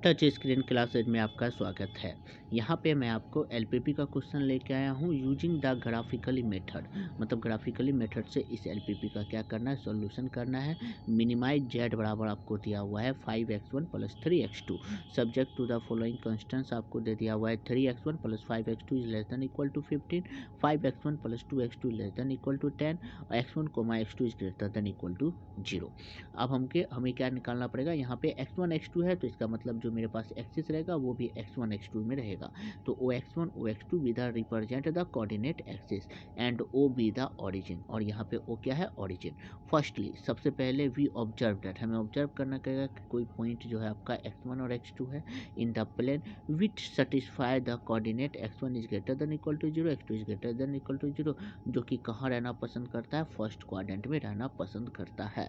Touch screen classes में आपका स्वागत है। यहाँ पे मैं आपको एलपीपी का क्वेश्चन लेके आया हूँ यूजिंग द ग्राफिकली मेथड। मतलब ग्राफिकली मेथड से इस एलपीपी का क्या करना है, सॉल्यूशन करना है। मिनिमाइज जेड बराबर आपको दिया हुआ है 5x1 plus 3x2 subject to the following constants आपको दे दिया हुआ है 3x1 plus 5x2 is less than equal to 15, 5x1 plus 2x2 less than equal to 10, x1 x2 is greater than equal to 0। अब हमें क्या निकालना पड़ेगा, यहाँ पे x1 x2 है तो इसका मतलब जो मेरे पास एक्सिस रहेगा वो भी x1 x2 में रहेगा। तो o x1 o x2 with represent the coordinate axis and o be the origin. और यहाँ पे o क्या है, ओरिजिन। फर्स्टली सबसे पहले वी ऑब्जर्व दैट, हमें ऑब्जर्व करना पड़ेगा कि कोई पॉइंट जो है आपका x1 और x2 है in the plane which satisfy the coordinate x1 is greater than equal to 0, x2 is greater than equal to 0, जो कि कहाँ रहना पसंद करता है, फर्स्ट क्वाड्रेंट में रहना पसंद करता है।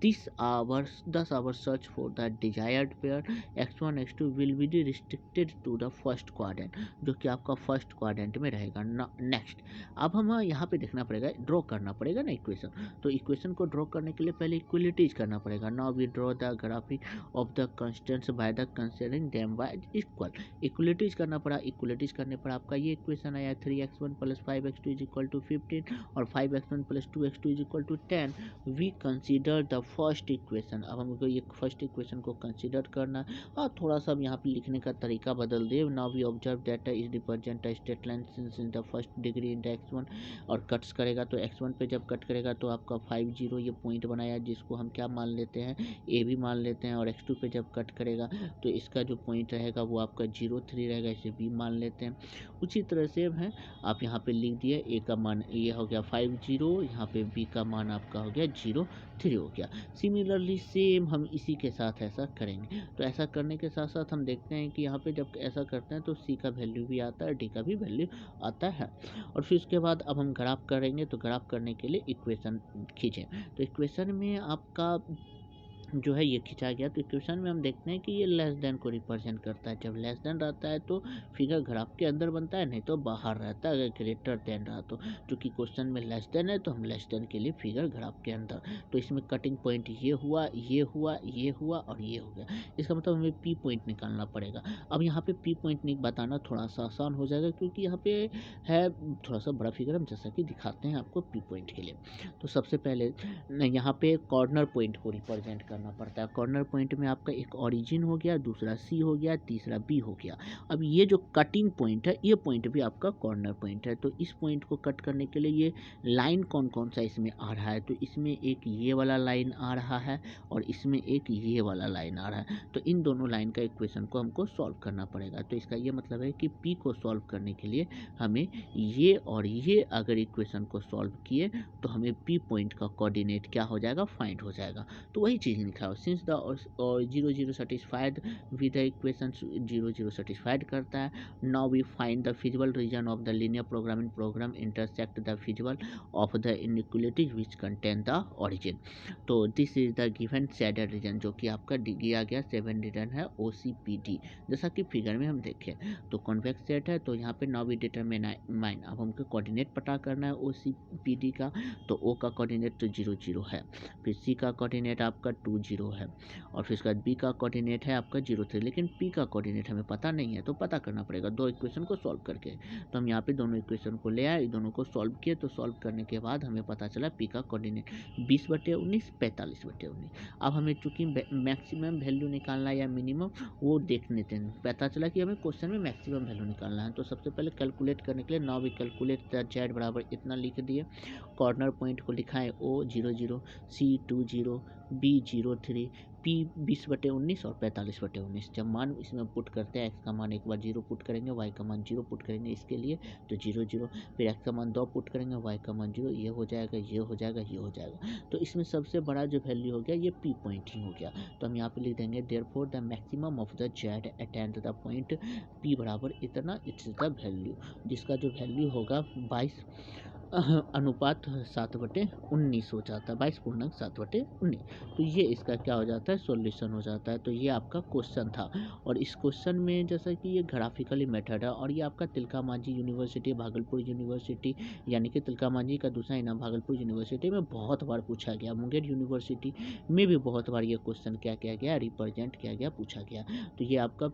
Thus our search for the desired pair x1 x2 will be restricted to the first quadrant, जो कि आपका फर्स्ट क्वाड्रेंट में रहेगा। नेक्स्ट अब हम यहाँ पे देखना पड़ेगा, ड्रॉ करना पड़ेगा ना इक्वेशन। तो इक्वेशन को ड्रॉ करने के लिए पहले इक्वलिटीज करना पड़ेगा। Now we draw the graphic of the constants by the considering them by equal. Equalities करना पड़ा, इक्वलिटीज करने पर आपका ये इक्वेशन आया 3x1 plus 5x2 is equal to 15 और 5x1 plus 2x2 is equal to 10। We consider the first equation. अब हमको ये फर्स्ट इक्वेशन को कंसीडर करना है और थोड़ा सा यहाँ पे लिखने का तरीका बदल दे। Now we observe that is represent a straight line since in the first degree in the x1 और कट्स करेगा तो x1 पे जब कट करेगा तो आपका 5 0 ये पॉइंट बनाया जिसको हम क्या मान लेते हैं, ए भी मान लेते हैं। और x2 पे जब कट करेगा तो इसका जो पॉइंट रहेगा वो आपका 0 3 रहेगा, इसे बी मान लेते हैं। उसी तरह से है आप यहाँ पे लिख दिए, ए का मान ये हो गया 5 0, यहाँ पे बी का मान आपका हो गया 0 3 हो गया। सिमिलरली सेम हम इसी के साथ ऐसा करेंगे। तो ऐसा करने के साथ साथ हम देखते हैं कि यहाँ पे जब ऐसा करते हैं तो सी का वैल्यू भी आता है, डी का भी वैल्यू आता है। और फिर उसके बाद अब हम ग्राफ करेंगे। तो ग्राफ करने के लिए इक्वेशन खींचें। तो इक्वेशन में आपका जो है ये खिंचा गया। तो इक्वेशन में हम देखते हैं कि ये लेस देन को रिप्रेजेंट करता है। जब लेस देन रहता है तो फिगर ग्राफ के अंदर बनता है, नहीं तो बाहर रहता है। अगर ग्रेटर देन रहा तो, क्योंकि क्वेश्चन में लेस देन है तो हम लेस देन के लिए फिगर ग्राफ के अंदर। तो इसमें कटिंग पॉइंट ये हुआ, ये हुआ, ये हुआ और ये हो गया। इसका मतलब हमें पी पॉइंट निकालना पड़ेगा। अब यहाँ पे पी पॉइंट बताना थोड़ा सा आसान हो जाएगा क्योंकि यहाँ पे है थोड़ा सा बड़ा फिगर, हम जैसा कि दिखाते हैं आपको पी पॉइंट के लिए। तो सबसे पहले यहाँ पे कॉर्नर पॉइंट को रिप्रेजेंट करना पड़ता है। कॉर्नर पॉइंट में आपका एक ओरिजिन हो गया, दूसरा सी हो गया, तीसरा बी हो गया। अब ये जो कटिंग पॉइंट है ये पॉइंट भी आपका कॉर्नर पॉइंट है। तो इस पॉइंट को कट करने के लिए ये लाइन कौन कौन सा इसमें आ रहा है, तो इसमें एक ये वाला लाइन आ रहा है और इसमें एक ये वाला लाइन आ रहा है। तो इन दोनों लाइन का इक्वेशन को हमको सॉल्व करना पड़ेगा। तो इसका ये मतलब है कि पी को सॉल्व करने के लिए हमें ये और ये अगर इक्वेशन को सॉल्व किए तो हमें पी पॉइंट का कोऑर्डिनेट क्या हो जाएगा, फाइंड हो जाएगा। तो वही चीज़ लिखा है, since the 0 0 satisfied with the equation 0 0 satisfied करता है। Now we find the feasible region of the linear program intersect the feasible of the inequalities which contain the origin. तो this is the given shaded region, जो कि आपका दिया गया 7 reason है OCPD, जैसा कि फिगर में हम देखें। तो कॉन्वेक्स सेट है तो यहाँ पे नाउ वी डिटरमाइन। अब हमको कोऑर्डिनेट पता करना है OCPD का। तो O का कोऑर्डिनेट तो 0 0 है, फिर C का कोऑर्डिनेट आपका 2 0 है और फिर उसके बाद B का कोऑर्डिनेट है आपका 0 3, लेकिन P का कोऑर्डिनेट हमें पता नहीं है तो पता करना पड़ेगा दो इक्वेशन को सॉल्व करके। तो हम यहाँ पे दोनों इक्वेशन को ले आए, दोनों को सॉल्व किए। तो सॉल्व करने के बाद हमें पता चला P का कोऑर्डिनेट 20/19 45/19। अब हमें चूंकि मैक्सिमम वैल्यू निकालना है या मिनिमम वो देख लेते हैं। पता चला कि हमें क्वेश्चन में मैक्सिमम वैल्यू निकालना है। तो सबसे पहले कैलकुलेट करने के लिए now we calculate the z बराबर इतना लिख दिए। कॉर्नर पॉइंट को लिखा है O 0 0, C 2 0, B 0 3, P 20/19 और 45/19। जब मान इसमें पुट करते हैं, x का मान एक बार 0 पुट करेंगे, y का मान 0 पुट करेंगे इसके लिए तो 0 0, फिर x का मान 2 पुट करेंगे, y का मान 0, ये हो जाएगा, ये हो जाएगा, ये हो जाएगा। तो इसमें सबसे बड़ा जो वैल्यू हो गया ये P पॉइंट ही हो गया। तो हम यहाँ पे लिख देंगे therefore the maximum of the Z at the point P बराबर इतना, इट्स द वैल्यू, जिसका जो वैल्यू होगा 22 अनुपात 7/19 हो जाता है, 22.7/19। तो ये इसका क्या हो जाता है, सॉल्यूशन हो जाता है। तो ये आपका क्वेश्चन था और इस क्वेश्चन में जैसा कि ये ग्राफिकली मेथड है और ये आपका तिलका मांझी यूनिवर्सिटी, भागलपुर यूनिवर्सिटी, यानी कि तिलका मांझी का दूसरा इनाम भागलपुर यूनिवर्सिटी में बहुत बार पूछा गया। मुंगेर यूनिवर्सिटी में भी बहुत बार ये क्वेश्चन क्या किया गया, रिप्रेजेंट किया गया, पूछा गया। तो ये आपका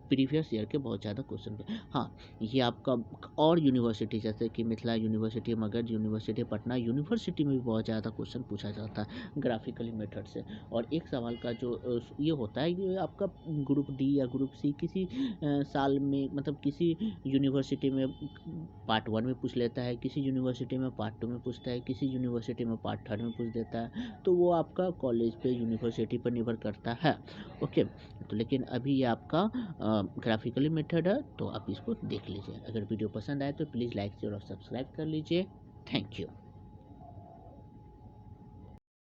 प्रीवियस ईयर के बहुत ज़्यादा क्वेश्चन। हाँ, ये आपका और यूनिवर्सिटी जैसे कि Mithila university, Magadh university, Patna university में भी बहुत ज़्यादा क्वेश्चन पूछा जाता है ग्राफिकली मेथड से। और एक सवाल का जो ये होता है, ये आपका ग्रुप डी या ग्रुप सी किसी साल में, मतलब किसी यूनिवर्सिटी में पार्ट 1 में पूछ लेता है, किसी यूनिवर्सिटी में पार्ट 2 में पूछता है, किसी यूनिवर्सिटी में पार्ट 3 में पूछ देता है। तो वो आपका कॉलेज पे, यूनिवर्सिटी पर निर्भर करता है। ओके, तो लेकिन अभी ये आपका ग्राफिकली मेथड है, तो आप इसको देख लीजिए। अगर वीडियो पसंद आए तो प्लीज़ लाइक शेयर और सब्सक्राइब कर लीजिए। Thank you.